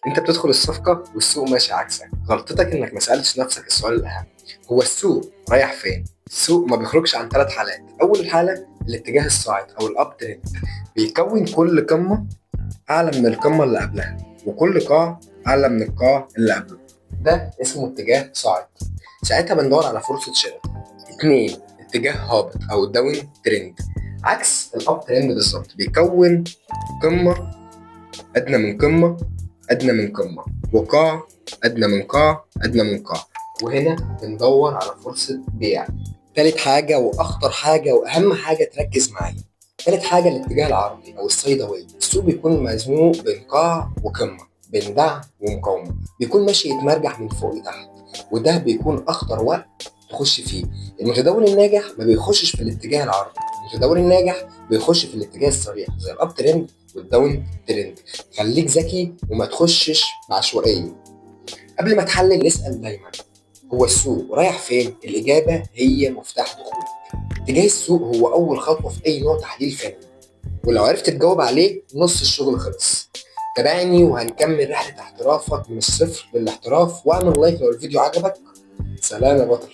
انت بتدخل الصفقة والسوق ماشي عكسك. غلطتك انك ما سألتش نفسك السؤال الاهم: هو السوق رايح فين؟ السوق ما بيخرجش عن 3 حالات. اول حالة الاتجاه الصاعد او الاب ترند، بيكون كل قمة اعلى من القمة اللي قبلها، وكل قاع اعلى من القاع اللي قبله. ده اسمه اتجاه صاعد، ساعتها بندور على فرصة شراء. اتنين، اتجاه هابط او الداون ترند، عكس الاب ترند بالظبط، بيكون قمة أدنى من قمة أدنى من قمة، وقاع أدنى من قاع أدنى من قاع، وهنا بندور على فرصة بيع. تالت حاجة وأخطر حاجة وأهم حاجة تركز معايا، تالت حاجة الاتجاه العرضي أو السايدوي. السوق بيكون مزنوق بين قاع وقمة، بين دعم ومقاومة، بيكون ماشي يتمرجح من فوق لتحت، وده بيكون أخطر وقت تخش فيه. المتداول الناجح ما بيخشش في الاتجاه العرضي، المتداول الناجح بيخش في الاتجاه السريع زي الاب ترند والداون ترند. خليك ذكي وما تخشش بعشوائية. قبل ما تحلل اسأل دايما: هو السوق رايح فين؟ الإجابة هي مفتاح دخولك. اتجاه السوق هو أول خطوة في أي نوع تحليل فني، ولو عرفت تجاوب عليه نص الشغل خلص. تابعني وهنكمل رحلة احترافك من الصفر للاحتراف، واعمل لايك لو الفيديو عجبك. سلام يا بطل.